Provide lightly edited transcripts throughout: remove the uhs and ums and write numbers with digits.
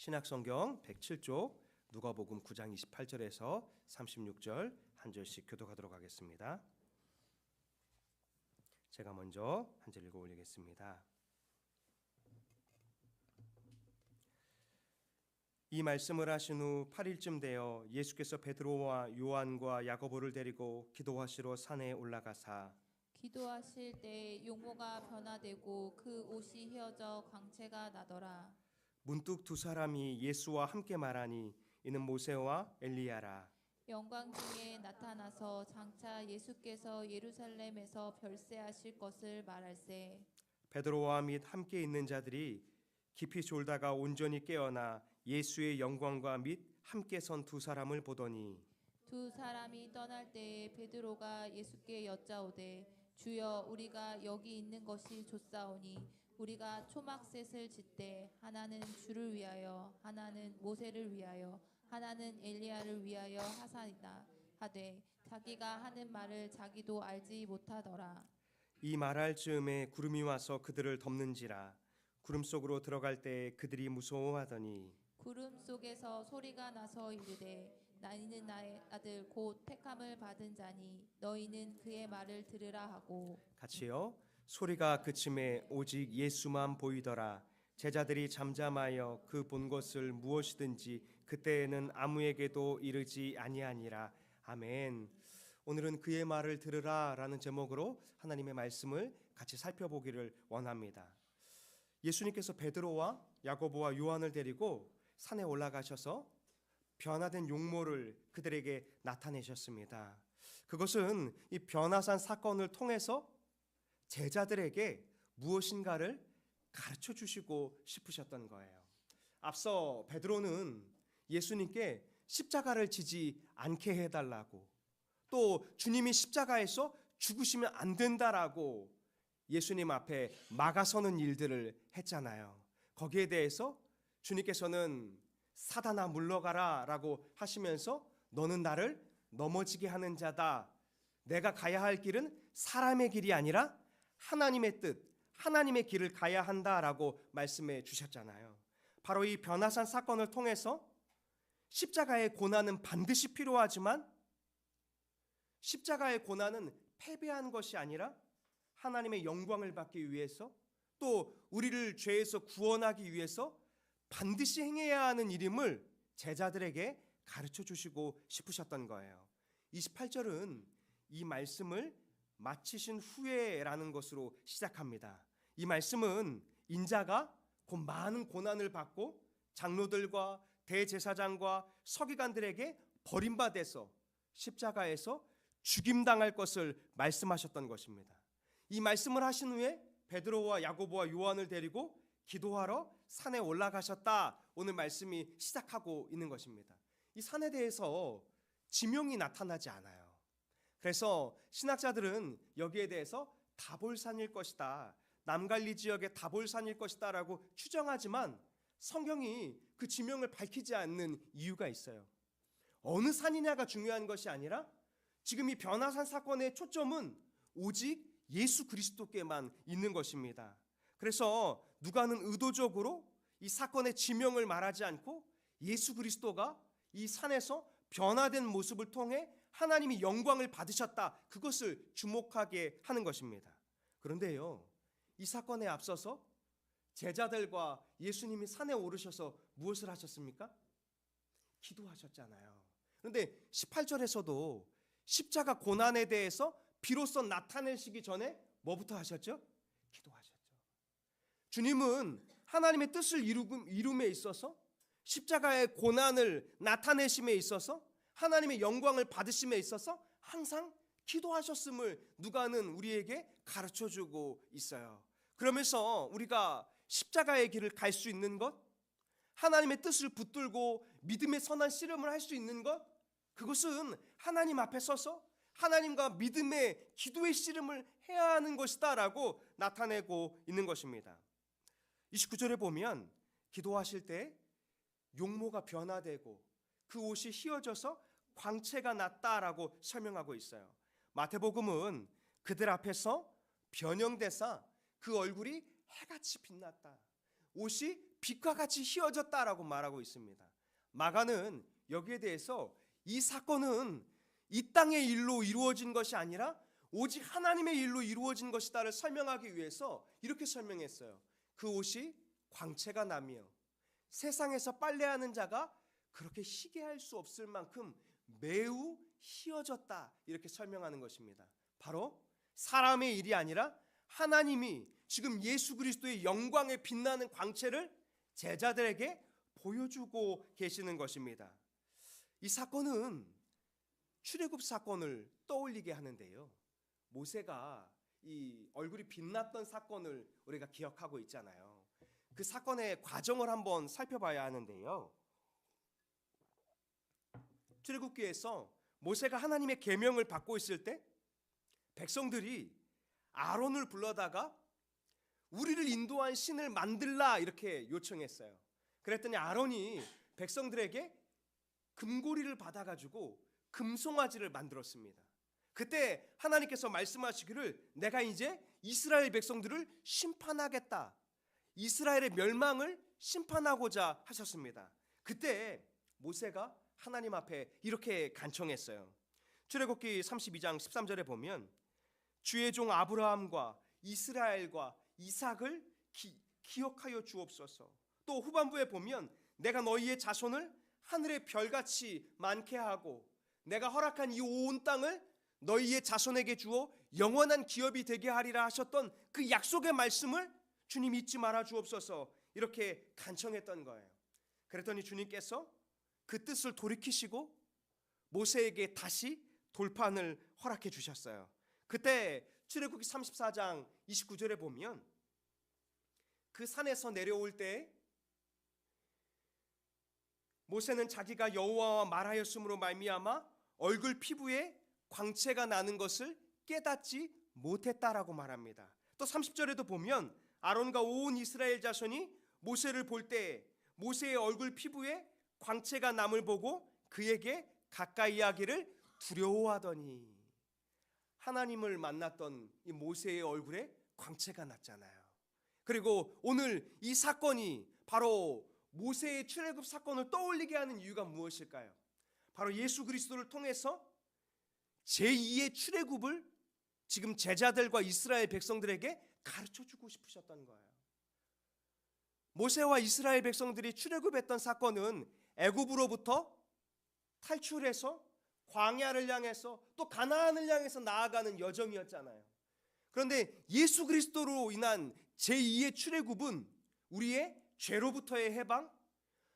신약성경 107쪽 누가복음 9장 28절에서 36절 한 절씩 교독하도록 하겠습니다. 제가 먼저 한 절 읽어 올리겠습니다. 이 말씀을 하신 후 8일쯤 되어 예수께서 베드로와 요한과 야고보를 데리고 기도하시러 산에 올라가사 기도하실 때 용모가 변화되고 그 옷이 휘어져 광채가 나더라. 문득 두 사람이 예수와 함께 말하니 이는 모세와 엘리야라. 영광 중에 나타나서 장차 예수께서 예루살렘에서 별세하실 것을 말할세. 베드로와 및 함께 있는 자들이 깊이 졸다가 온전히 깨어나 예수의 영광과 및 함께 선 두 사람을 보더니 두 사람이 떠날 때에 베드로가 예수께 여짜오되 주여 우리가 여기 있는 것이 좋사오니 우리가 초막셋을 짓되 하나는 주를 위하여 하나는 모세를 위하여 하나는 엘리야를 위하여 하사이다 하되 자기가 하는 말을 자기도 알지 못하더라. 이 말할 즈음에 구름이 와서 그들을 덮는지라. 구름 속으로 들어갈 때 그들이 무서워하더니 구름 속에서 소리가 나서 이르되 너희는 나의 아들 곧 택함을 받은 자니 너희는 그의 말을 들으라 하고 같이요. 소리가 그침에 오직 예수만 보이더라. 제자들이 잠잠하여 그 본 것을 무엇이든지 그때에는 아무에게도 이르지 아니하니라. 아멘. 오늘은 그의 말을 들으라 라는 제목으로 하나님의 말씀을 같이 살펴보기를 원합니다. 예수님께서 베드로와 야고보와 요한을 데리고 산에 올라가셔서 변화된 용모를 그들에게 나타내셨습니다. 그것은 이 변화산 사건을 통해서 제자들에게 무엇인가를 가르쳐 주시고 싶으셨던 거예요. 앞서 베드로는 예수님께 십자가를 지지 않게 해달라고, 또 주님이 십자가에서 죽으시면 안 된다라고 예수님 앞에 막아서는 일들을 했잖아요. 거기에 대해서 주님께서는 사단아 물러가라 라고 하시면서 너는 나를 넘어지게 하는 자다. 내가 가야 할 길은 사람의 길이 아니라 하나님의 뜻, 하나님의 길을 가야 한다라고 말씀해 주셨잖아요. 바로 이 변화산 사건을 통해서 십자가의 고난은 반드시 필요하지만 십자가의 고난은 패배한 것이 아니라 하나님의 영광을 받기 위해서, 또 우리를 죄에서 구원하기 위해서 반드시 행해야 하는 일임을 제자들에게 가르쳐 주시고 싶으셨던 거예요. 28절은 이 말씀을 마치신 후에라는 것으로 시작합니다. 이 말씀은 인자가 곧 많은 고난을 받고 장로들과 대제사장과 서기관들에게 버림받아서 십자가에서 죽임당할 것을 말씀하셨던 것입니다. 이 말씀을 하신 후에 베드로와 야고보와 요한을 데리고 기도하러 산에 올라가셨다. 오늘 말씀이 시작하고 있는 것입니다. 이 산에 대해서 지명이 나타나지 않아요. 그래서 신학자들은 여기에 대해서 다볼산일 것이다, 남갈리 지역의 다볼산일 것이다 라고 추정하지만 성경이 그 지명을 밝히지 않는 이유가 있어요. 어느 산이냐가 중요한 것이 아니라 지금 이 변화산 사건의 초점은 오직 예수 그리스도께만 있는 것입니다. 그래서 누가는 의도적으로 이 사건의 지명을 말하지 않고 예수 그리스도가 이 산에서 변화된 모습을 통해 하나님이 영광을 받으셨다, 그것을 주목하게 하는 것입니다. 그런데요, 이 사건에 앞서서 제자들과 예수님이 산에 오르셔서 무엇을 하셨습니까? 기도하셨잖아요. 그런데 18절에서도 십자가 고난에 대해서 비로소 나타내시기 전에 뭐부터 하셨죠? 기도하셨죠. 주님은 하나님의 뜻을 이룸에 있어서, 십자가의 고난을 나타내심에 있어서, 하나님의 영광을 받으심에 있어서 항상 기도하셨음을 누가는 우리에게 가르쳐주고 있어요. 그러면서 우리가 십자가의 길을 갈 수 있는 것, 하나님의 뜻을 붙들고 믿음의 선한 씨름을 할 수 있는 것, 그것은 하나님 앞에 서서 하나님과 믿음의 기도의 씨름을 해야 하는 것이다 라고 나타내고 있는 것입니다. 29절에 보면 기도하실 때 용모가 변화되고 그 옷이 휘어져서 광채가 났다라고 설명하고 있어요. 마태복음은 그들 앞에서 변형되사 그 얼굴이 해같이 빛났다, 옷이 빛과 같이 휘어졌다라고 말하고 있습니다. 마가는 여기에 대해서 이 사건은 이 땅의 일로 이루어진 것이 아니라 오직 하나님의 일로 이루어진 것이다를 설명하기 위해서 이렇게 설명했어요. 그 옷이 광채가 나며 세상에서 빨래하는 자가 그렇게 희게 할 수 없을 만큼 매우 희어졌다, 이렇게 설명하는 것입니다. 바로 사람의 일이 아니라 하나님이 지금 예수 그리스도의 영광에 빛나는 광채를 제자들에게 보여주고 계시는 것입니다. 이 사건은 출애굽 사건을 떠올리게 하는데요. 모세가 이 얼굴이 빛났던 사건을 우리가 기억하고 있잖아요. 그 사건의 과정을 한번 살펴봐야 하는데요. 출애굽기에서 모세가 하나님의 계명을 받고 있을 때 백성들이 아론을 불러다가 우리를 인도한 신을 만들라 이렇게 요청했어요. 그랬더니 아론이 백성들에게 금고리를 받아가지고 금송아지를 만들었습니다. 그때 하나님께서 말씀하시기를 내가 이제 이스라엘 백성들을 심판하겠다, 이스라엘의 멸망을 심판하고자 하셨습니다. 그때 모세가 하나님 앞에 이렇게 간청했어요. 출애굽기 32장 13절에 보면 주의 종 아브라함과 이스라엘과 이삭을 기억하여 주옵소서. 또 후반부에 보면 내가 너희의 자손을 하늘의 별같이 많게 하고 내가 허락한 이 온 땅을 너희의 자손에게 주어 영원한 기업이 되게 하리라 하셨던 그 약속의 말씀을 주님 잊지 말아 주옵소서, 이렇게 간청했던 거예요. 그랬더니 주님께서 그 뜻을 돌이키시고 모세에게 다시 돌판을 허락해 주셨어요. 그때 출애굽기 34장 29절에 보면 그 산에서 내려올 때 모세는 자기가 여호와와 말하였으므로 말미암아 얼굴 피부에 광채가 나는 것을 깨닫지 못했다라고 말합니다. 또 30절에도 보면 아론과 온 이스라엘 자손이 모세를 볼 때 모세의 얼굴 피부에 광채가 남을 보고 그에게 가까이 하기를 두려워하더니, 하나님을 만났던 이 모세의 얼굴에 광채가 났잖아요. 그리고 오늘 이 사건이 바로 모세의 출애굽 사건을 떠올리게 하는 이유가 무엇일까요? 바로 예수 그리스도를 통해서 제2의 출애굽을 지금 제자들과 이스라엘 백성들에게 가르쳐주고 싶으셨던 거예요. 모세와 이스라엘 백성들이 출애굽했던 사건은 애굽으로부터 탈출해서 광야를 향해서 또 가나안을 향해서 나아가는 여정이었잖아요. 그런데 예수 그리스도로 인한 제2의 출애굽은 우리의 죄로부터의 해방,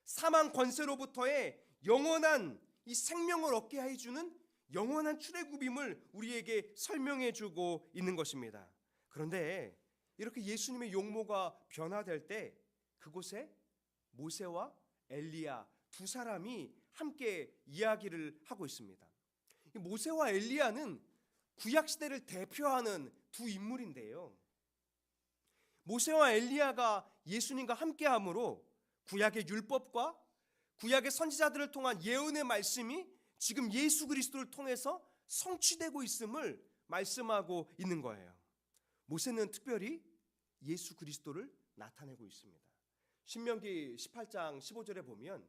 사망 권세로부터의 영원한 이 생명을 얻게 해주는 영원한 출애굽임을 우리에게 설명해 주고 있는 것입니다. 그런데 이렇게 예수님의 용모가 변화될 때 그곳에 모세와 엘리야 두 사람이 함께 이야기를 하고 있습니다. 모세와 엘리야는 구약 시대를 대표하는 두 인물인데요. 모세와 엘리야가 예수님과 함께함으로 구약의 율법과 구약의 선지자들을 통한 예언의 말씀이 지금 예수 그리스도를 통해서 성취되고 있음을 말씀하고 있는 거예요. 모세는 특별히 예수 그리스도를 나타내고 있습니다. 신명기 18장 15절에 보면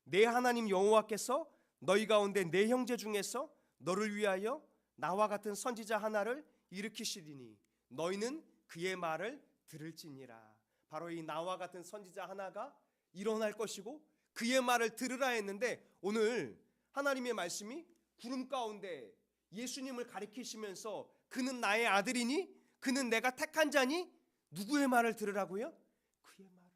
내 하나님 여호와께서 너희 가운데 내 형제 중에서 너를 위하여 나와 같은 선지자 하나를 일으키시리니 너희는 그의 말을 들을지니라. 바로 이 나와 같은 선지자 하나가 일어날 것이고 그의 말을 들으라 했는데 오늘 하나님의 말씀이 구름 가운데 예수님을 가리키시면서 그는 나의 아들이니 그는 내가 택한 자니 누구의 말을 들으라고요? 그의 말을,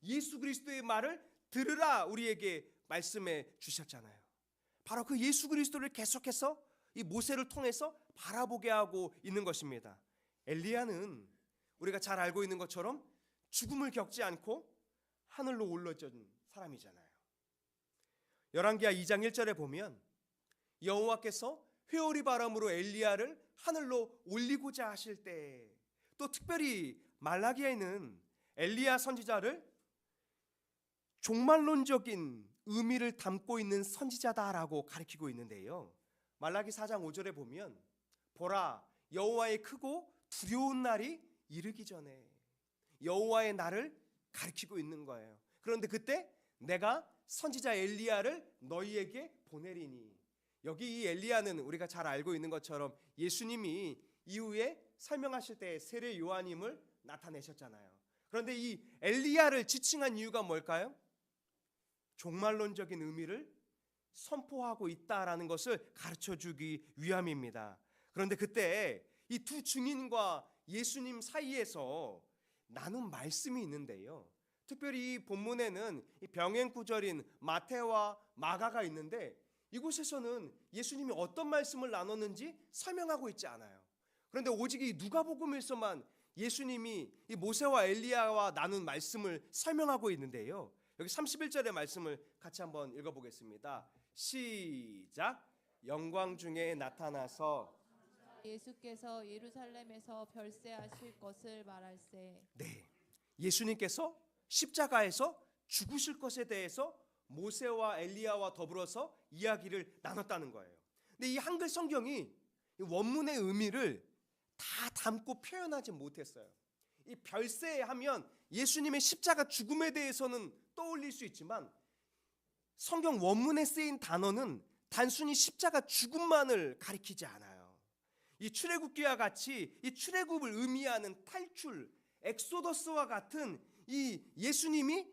예수 그리스도의 말을 들으라 우리에게 말씀해 주셨잖아요. 바로 그 예수 그리스도를 계속해서 이 모세를 통해서 바라보게 하고 있는 것입니다. 엘리야는 우리가 잘 알고 있는 것처럼 죽음을 겪지 않고 하늘로 올라진 사람이잖아요. 열왕기하 2장 1절에 보면 여호와께서 회오리 바람으로 엘리야를 하늘로 올리고자 하실 때, 또 특별히 말라기에는 엘리야 선지자를 종말론적인 의미를 담고 있는 선지자다라고 가리키고 있는데요. 말라기 4장 5절에 보면 보라 여호와의 크고 두려운 날이 이르기 전에, 여호와의 날을 가리키고 있는 거예요. 그런데 그때 내가 선지자 엘리야를 너희에게 보내리니, 여기 이 엘리야는 우리가 잘 알고 있는 것처럼 예수님이 이후에 설명하실 때 세례 요한임을 나타내셨잖아요. 그런데 이 엘리야를 지칭한 이유가 뭘까요? 종말론적인 의미를 선포하고 있다라는 것을 가르쳐주기 위함입니다. 그런데 그때 이 두 증인과 예수님 사이에서 나눈 말씀이 있는데요. 특별히 이 본문에는 이 병행 구절인 마태와 마가가 있는데 이곳에서는 예수님이 어떤 말씀을 나눴는지 설명하고 있지 않아요. 그런데 오직 이 누가복음에서만 예수님이 이 모세와 엘리야와 나눈 말씀을 설명하고 있는데요. 여기 31절의 말씀을 같이 한번 읽어보겠습니다. 시작. 영광 중에 나타나서 예수께서 예루살렘에서 별세하실 것을 말할세. 네, 예수님께서 십자가에서 죽으실 것에 대해서 모세와 엘리야와 더불어서 이야기를 나눴다는 거예요. 근데 이 한글 성경이 이 원문의 의미를 다 담고 표현하지 못했어요. 이 별세하면 예수님의 십자가 죽음에 대해서는 떠올릴 수 있지만 성경 원문에 쓰인 단어는 단순히 십자가 죽음만을 가리키지 않아요. 이 출애굽기와 같이 이 출애굽을 의미하는 탈출, 엑소더스와 같은 이 예수님이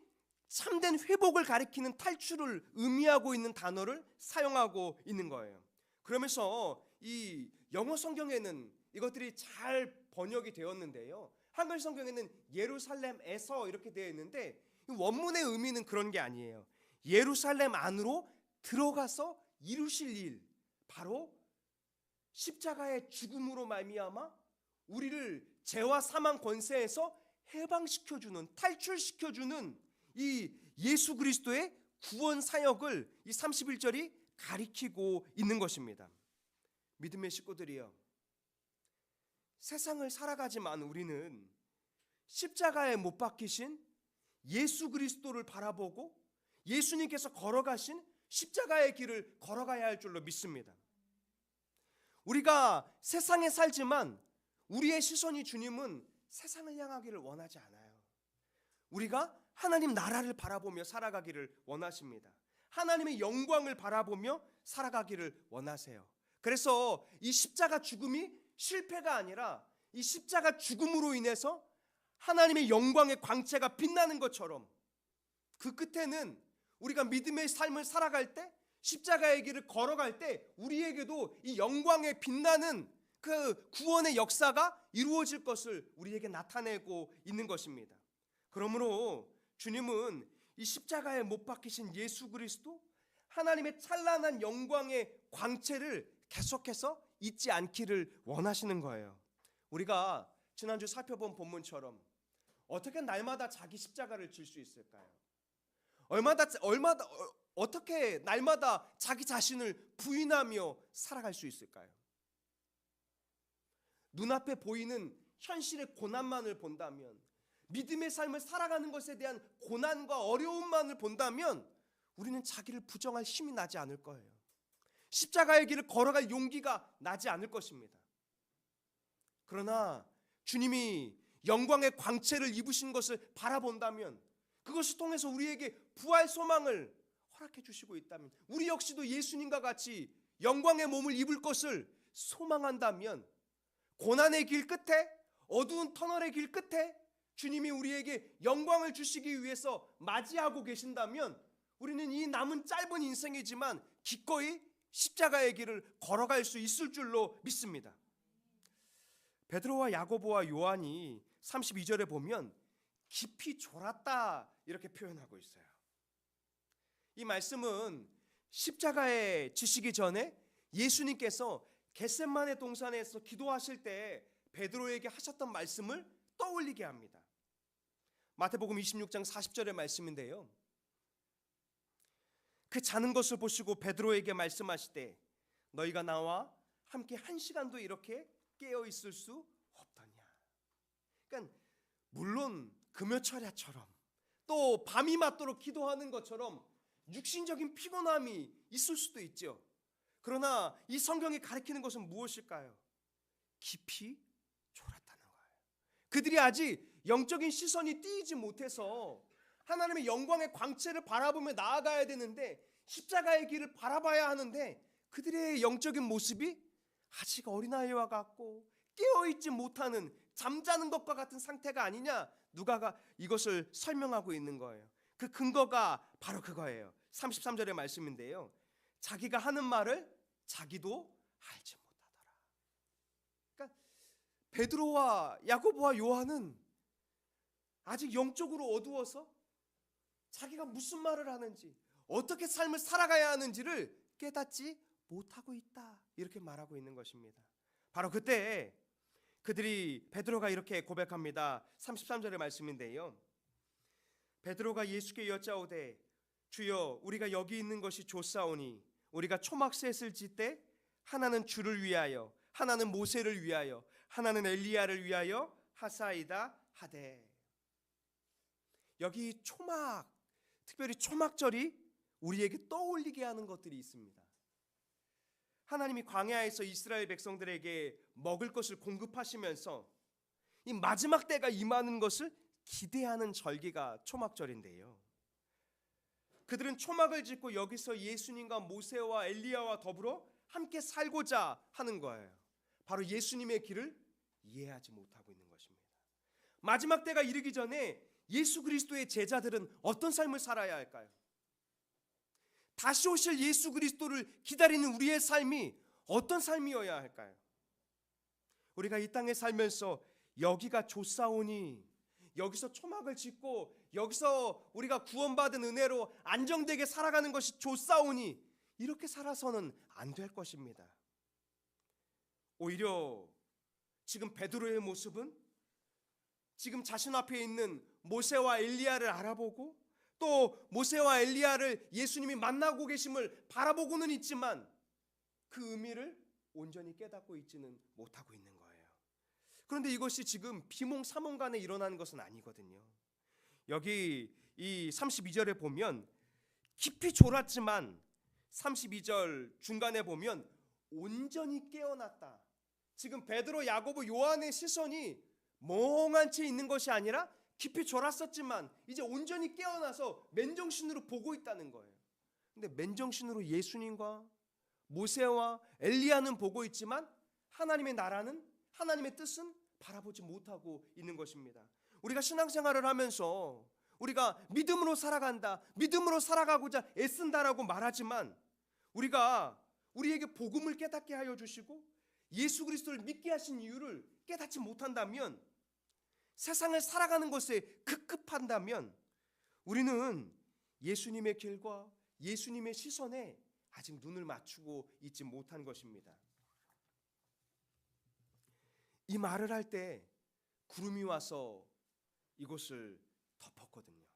참된 회복을 가리키는 탈출을 의미하고 있는 단어를 사용하고 있는 거예요. 그러면서 이 영어 성경에는 이것들이 잘 번역이 되었는데요. 한글 성경에는 예루살렘에서 이렇게 되어 있는데 원문의 의미는 그런 게 아니에요. 예루살렘 안으로 들어가서 이루실 일, 바로 십자가의 죽음으로 말미암아 우리를 죄와 사망 권세에서 해방시켜주는, 탈출시켜주는 이 예수 그리스도의 구원 사역을 이 31절이 가리키고 있는 것입니다. 믿음의 식구들이여, 세상을 살아가지만 우리는 십자가에 못 박히신 예수 그리스도를 바라보고 예수님께서 걸어가신 십자가의 길을 걸어가야 할 줄로 믿습니다. 우리가 세상에 살지만 우리의 시선이 주님은 세상을 향하기를 원하지 않아요. 우리가 하나님 나라를 바라보며 살아가기를 원하십니다. 하나님의 영광을 바라보며 살아가기를 원하세요. 그래서 이 십자가 죽음이 실패가 아니라 이 십자가 죽음으로 인해서 하나님의 영광의 광채가 빛나는 것처럼 그 끝에는 우리가 믿음의 삶을 살아갈 때, 십자가의 길을 걸어갈 때 우리에게도 이 영광에 빛나는 그 구원의 역사가 이루어질 것을 우리에게 나타내고 있는 것입니다. 그러므로 주님은 이 십자가에 못 박히신 예수 그리스도, 하나님의 찬란한 영광의 광채를 계속해서 잊지 않기를 원하시는 거예요. 우리가 지난주 살펴본 본문처럼 어떻게 날마다 자기 십자가를 질 수 있을까요? 어떻게 날마다 자기 자신을 부인하며 살아갈 수 있을까요? 눈앞에 보이는 현실의 고난만을 본다면, 믿음의 삶을 살아가는 것에 대한 고난과 어려움만을 본다면 우리는 자기를 부정할 힘이 나지 않을 거예요. 십자가의 길을 걸어갈 용기가 나지 않을 것입니다. 그러나 주님이 영광의 광채를 입으신 것을 바라본다면, 그것을 통해서 우리에게 부활 소망을 허락해 주시고 있다면, 우리 역시도 예수님과 같이 영광의 몸을 입을 것을 소망한다면, 고난의 길 끝에, 어두운 터널의 길 끝에 주님이 우리에게 영광을 주시기 위해서 맞이하고 계신다면 우리는 이 남은 짧은 인생이지만 기꺼이 십자가의 길을 걸어갈 수 있을 줄로 믿습니다. 베드로와 야고보와 요한이 32절에 보면 깊이 졸았다 이렇게 표현하고 있어요. 이 말씀은 십자가에 지시기 전에 예수님께서 겟세마네 동산에서 기도하실 때 베드로에게 하셨던 말씀을 떠올리게 합니다. 마태복음 26장 40절의 말씀인데요. 그 자는 것을 보시고 베드로에게 말씀하시되 너희가 나와 함께 1시간도 이렇게 깨어 있을 수 없더냐. 그러니까 물론 금요철야처럼 또 밤이 맞도록 기도하는 것처럼 육신적인 피곤함이 있을 수도 있죠. 그러나 이 성경이 가리키는 것은 무엇일까요? 깊이 졸았다는 거예요. 그들이 아직 영적인 시선이 띄이지 못해서 하나님의 영광의 광채를 바라보며 나아가야 되는데 십자가의 길을 바라봐야 하는데 그들의 영적인 모습이 아직 어린아이와 같고 깨어있지 못하는 잠자는 것과 같은 상태가 아니냐, 누가가 이것을 설명하고 있는 거예요. 그 근거가 바로 그거예요. 33절의 말씀인데요, 자기가 하는 말을 자기도 알지 못하더라. 그러니까 베드로와 야고보와 요한은 아직 영적으로 어두워서 자기가 무슨 말을 하는지, 어떻게 삶을 살아가야 하는지를 깨닫지 못하고 있다, 이렇게 말하고 있는 것입니다. 바로 그때 그들이, 베드로가 이렇게 고백합니다. 33절의 말씀인데요, 베드로가 예수께 여짜오되 주여 우리가 여기 있는 것이 좋사오니 우리가 초막셋을 짓되 하나는 주를 위하여, 하나는 모세를 위하여, 하나는 엘리야를 위하여 하사이다 하되. 여기 초막, 특별히 초막절이 우리에게 떠올리게 하는 것들이 있습니다. 하나님이 광야에서 이스라엘 백성들에게 먹을 것을 공급하시면서 이 마지막 때가 임하는 것을 기대하는 절기가 초막절인데요, 그들은 초막을 짓고 여기서 예수님과 모세와 엘리야와 더불어 함께 살고자 하는 거예요. 바로 예수님의 길을 이해하지 못하고 있는 것입니다. 마지막 때가 이르기 전에 예수 그리스도의 제자들은 어떤 삶을 살아야 할까요? 다시 오실 예수 그리스도를 기다리는 우리의 삶이 어떤 삶이어야 할까요? 우리가 이 땅에 살면서 여기가 좋사오니, 여기서 초막을 짓고 여기서 우리가 구원받은 은혜로 안정되게 살아가는 것이 좋사오니, 이렇게 살아서는 안 될 것입니다. 오히려 지금 베드로의 모습은 지금 자신 앞에 있는 모세와 엘리야를 알아보고 또 모세와 엘리야를 예수님이 만나고 계심을 바라보고는 있지만 그 의미를 온전히 깨닫고 있지는 못하고 있는 거예요. 그런데 이것이 지금 비몽사몽간에 일어나는 것은 아니거든요. 여기 이 32절에 보면 깊이 졸았지만 32절 중간에 보면 온전히 깨어났다. 지금 베드로, 야고보, 요한의 시선이 멍한 채 있는 것이 아니라 깊이 졸았었지만 이제 온전히 깨어나서 맨정신으로 보고 있다는 거예요. 근데 맨정신으로 예수님과 모세와 엘리야는 보고 있지만 하나님의 나라는, 하나님의 뜻은 바라보지 못하고 있는 것입니다. 우리가 신앙생활을 하면서 우리가 믿음으로 살아간다, 믿음으로 살아가고자 애쓴다라고 말하지만 우리가 우리에게 복음을 깨닫게 하여 주시고 예수 그리스도를 믿게 하신 이유를 깨닫지 못한다면, 세상을 살아가는 것에 급급한다면 우리는 예수님의 길과 예수님의 시선에 아직 눈을 맞추고 있지 못한 것입니다. 이 말을 할 때 구름이 와서 이곳을 덮었거든요.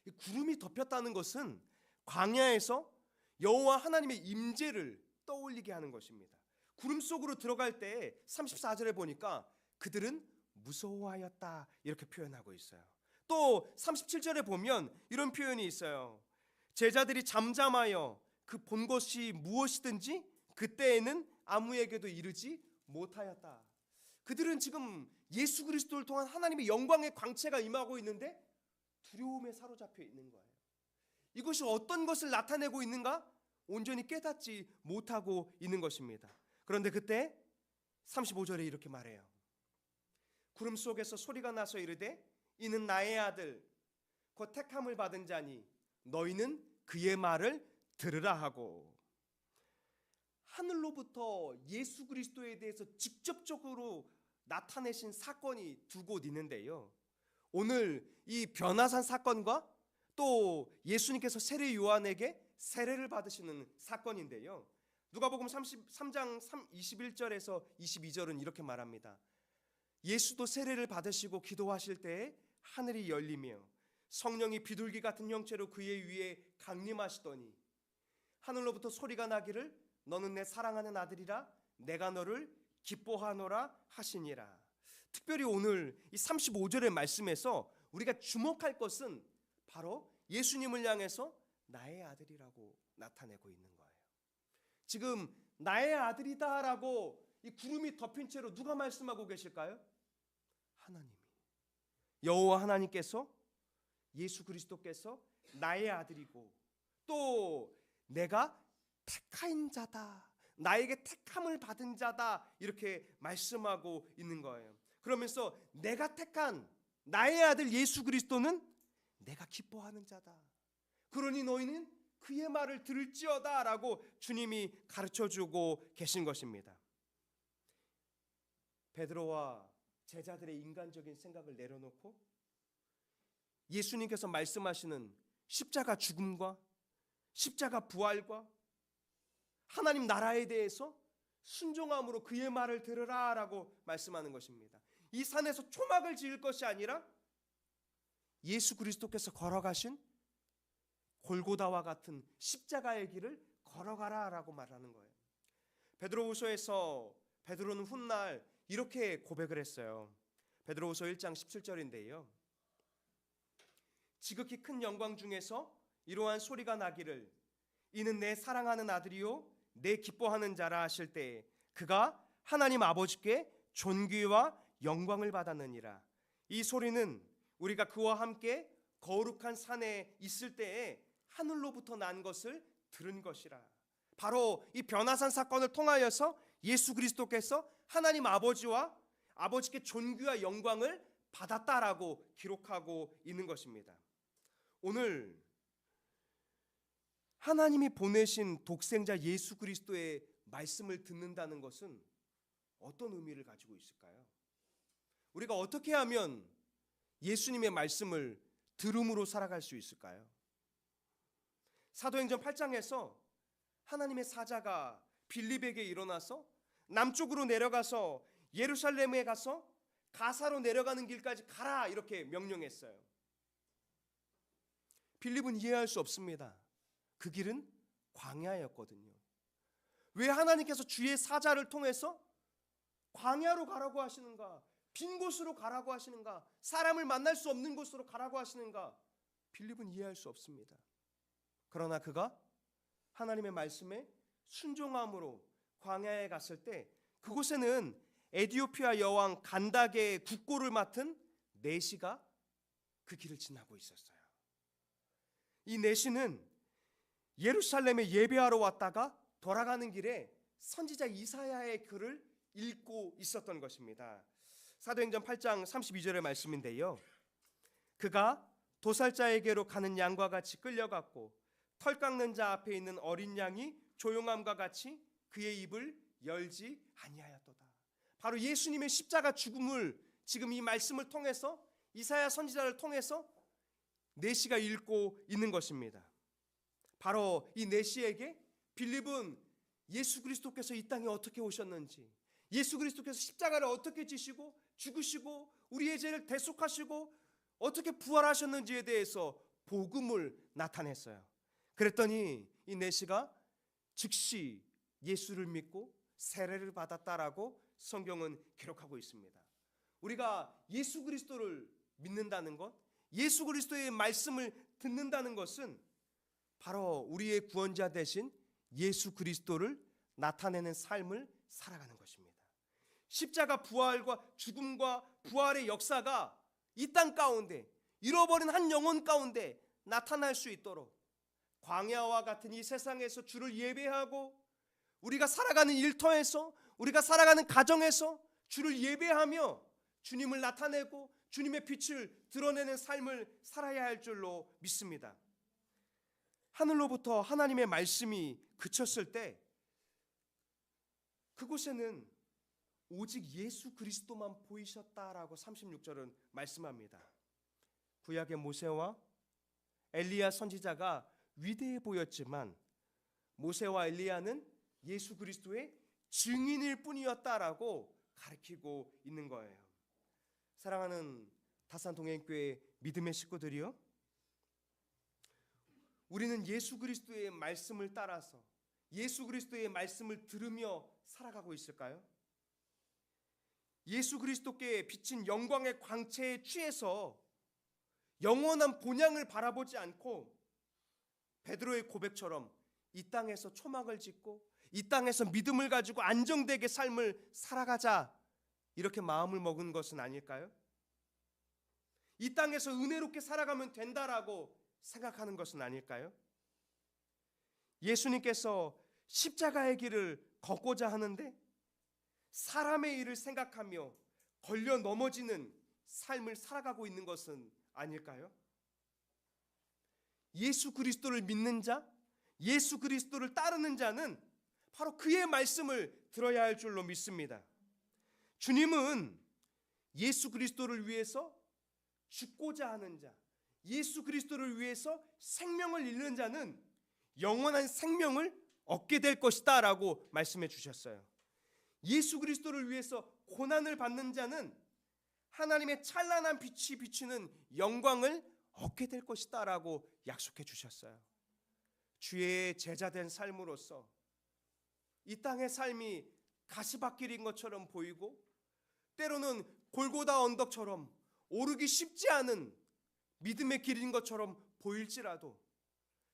이 구름이 덮였다는 것은 광야에서 여호와 하나님의 임재를 떠올리게 하는 것입니다. 구름 속으로 들어갈 때 34절에 보니까 그들은 무서워하였다, 이렇게 표현하고 있어요. 또 37절에 보면 이런 표현이 있어요. 제자들이 잠잠하여 그 본 것이 무엇이든지 그때에는 아무에게도 이르지 못하였다. 그들은 지금 예수 그리스도를 통한 하나님의 영광의 광채가 임하고 있는데 두려움에 사로잡혀 있는 거예요. 이것이 어떤 것을 나타내고 있는가? 온전히 깨닫지 못하고 있는 것입니다. 그런데 그때 35절에 이렇게 말해요. 구름 속에서 소리가 나서 이르되 이는 나의 아들 곧 택함을 받은 자니 너희는 그의 말을 들으라 하고. 하늘로부터 예수 그리스도에 대해서 직접적으로 나타내신 사건이 두 곳 있는데요, 오늘 이 변화산 사건과 또 예수님께서 세례 요한에게 세례를 받으시는 사건인데요, 누가복음 33장 21절에서 22절은 이렇게 말합니다. 예수도 세례를 받으시고 기도하실 때에 하늘이 열리며 성령이 비둘기 같은 형체로 그의 위에 강림하시더니 하늘로부터 소리가 나기를 너는 내 사랑하는 아들이라 내가 너를 기뻐하노라 하시니라. 특별히 오늘 이 35절의 말씀에서 우리가 주목할 것은 바로 예수님을 향해서 나의 아들이라고 나타내고 있는 거예요. 지금 나의 아들이다라고 이 구름이 덮인 채로 누가 말씀하고 계실까요? 하나님이. 여호와 하나님께서 예수 그리스도께서 나의 아들이고 또 내가 택한 자다, 나에게 택함을 받은 자다, 이렇게 말씀하고 있는 거예요. 그러면서 내가 택한 나의 아들 예수 그리스도는 내가 기뻐하는 자다. 그러니 너희는 그의 말을 들을지어다 라고 주님이 가르쳐주고 계신 것입니다. 베드로와 제자들의 인간적인 생각을 내려놓고 예수님께서 말씀하시는 십자가 죽음과 십자가 부활과 하나님 나라에 대해서 순종함으로 그의 말을 들으라 라고 말씀하는 것입니다. 이 산에서 초막을 지을 것이 아니라 예수 그리스도께서 걸어가신 골고다와 같은 십자가의 길을 걸어가라 라고 말하는 거예요. 베드로후서에서 베드로는 훗날 이렇게 고백을 했어요. 베드로후서 1장 17절인데요. 지극히 큰 영광 중에서 이러한 소리가 나기를 이는 내 사랑하는 아들이요 내 기뻐하는 자라 하실 때 그가 하나님 아버지께 존귀와 영광을 받았느니라. 이 소리는 우리가 그와 함께 거룩한 산에 있을 때에 하늘로부터 난 것을 들은 것이라. 바로 이 변화산 사건을 통하여서 예수 그리스도께서 하나님 아버지와 아버지께 존귀와 영광을 받았다라고 기록하고 있는 것입니다. 오늘 하나님이 보내신 독생자 예수 그리스도의 말씀을 듣는다는 것은 어떤 의미를 가지고 있을까요? 우리가 어떻게 하면 예수님의 말씀을 들음으로 살아갈 수 있을까요? 사도행전 8장에서 하나님의 사자가 빌립에게 일어나서 남쪽으로 내려가서 예루살렘에 가서 가사로 내려가는 길까지 가라 이렇게 명령했어요. 빌립은 이해할 수 없습니다. 그 길은 광야였거든요. 왜 하나님께서 주의 사자를 통해서 광야로 가라고 하시는가? 빈 곳으로 가라고 하시는가? 사람을 만날 수 없는 곳으로 가라고 하시는가? 빌립은 이해할 수 없습니다. 그러나 그가 하나님의 말씀에 순종함으로 광야에 갔을 때 그곳에는 에디오피아 여왕 간닥의 국고를 맡은 내시가 그 길을 지나고 있었어요. 이 내시는 예루살렘에 예배하러 왔다가 돌아가는 길에 선지자 이사야의 글을 읽고 있었던 것입니다. 사도행전 8장 32절의 말씀인데요. 그가 도살자에게로 가는 양과 같이 끌려갔고 털 깎는 자 앞에 있는 어린 양이 조용함과 같이 그의 입을 열지 아니하였도다. 바로 예수님의 십자가 죽음을 지금 이 말씀을 통해서 이사야 선지자를 통해서 내시가 읽고 있는 것입니다. 바로 이 내시에게 빌립은 예수 그리스도께서 이 땅에 어떻게 오셨는지, 예수 그리스도께서 십자가를 어떻게 지시고 죽으시고 우리의 죄를 대속하시고 어떻게 부활하셨는지에 대해서 복음을 나타냈어요. 그랬더니 이 내시가 즉시 예수를 믿고 세례를 받았다라고 성경은 기록하고 있습니다. 우리가 예수 그리스도를 믿는다는 것, 예수 그리스도의 말씀을 듣는다는 것은 바로 우리의 구원자 되신 예수 그리스도를 나타내는 삶을 살아가는 것입니다. 십자가 부활과 죽음과 부활의 역사가 이 땅 가운데, 잃어버린 한 영혼 가운데 나타날 수 있도록 광야와 같은 이 세상에서 주를 예배하고 우리가 살아가는 일터에서, 우리가 살아가는 가정에서 주를 예배하며 주님을 나타내고 주님의 빛을 드러내는 삶을 살아야 할 줄로 믿습니다. 하늘로부터 하나님의 말씀이 그쳤을 때 그곳에는 오직 예수 그리스도만 보이셨다라고 36절은 말씀합니다. 구약의 모세와 엘리야 선지자가 위대해 보였지만 모세와 엘리야는 예수 그리스도의 증인일 뿐이었다라고 가르치고 있는 거예요. 사랑하는 다산 동행교회 믿음의 식구들이요, 우리는 예수 그리스도의 말씀을 따라서 예수 그리스도의 말씀을 들으며 살아가고 있을까요? 예수 그리스도께 비친 영광의 광채에 취해서 영원한 본향을 바라보지 않고 베드로의 고백처럼 이 땅에서 초막을 짓고 이 땅에서 믿음을 가지고 안정되게 삶을 살아가자 이렇게 마음을 먹은 것은 아닐까요? 이 땅에서 은혜롭게 살아가면 된다라고 생각하는 것은 아닐까요? 예수님께서 십자가의 길을 걷고자 하는데 사람의 일을 생각하며 걸려 넘어지는 삶을 살아가고 있는 것은 아닐까요? 예수 그리스도를 믿는 자, 예수 그리스도를 따르는 자는 바로 그의 말씀을 들어야 할 줄로 믿습니다. 주님은 예수 그리스도를 위해서 죽고자 하는 자, 예수 그리스도를 위해서 생명을 잃는 자는 영원한 생명을 얻게 될 것이다 라고 말씀해 주셨어요. 예수 그리스도를 위해서 고난을 받는 자는 하나님의 찬란한 빛이 비추는 영광을 얻게 될 것이다 라고 약속해 주셨어요. 주의 제자된 삶으로서 이 땅의 삶이 가시밭길인 것처럼 보이고 때로는 골고다 언덕처럼 오르기 쉽지 않은 믿음의 길인 것처럼 보일지라도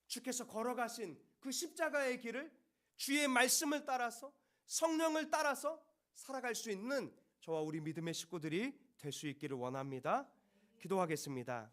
주께서 걸어가신 그 십자가의 길을 주의 말씀을 따라서 성령을 따라서 살아갈 수 있는 저와 우리 믿음의 식구들이 될 수 있기를 원합니다. 기도하겠습니다.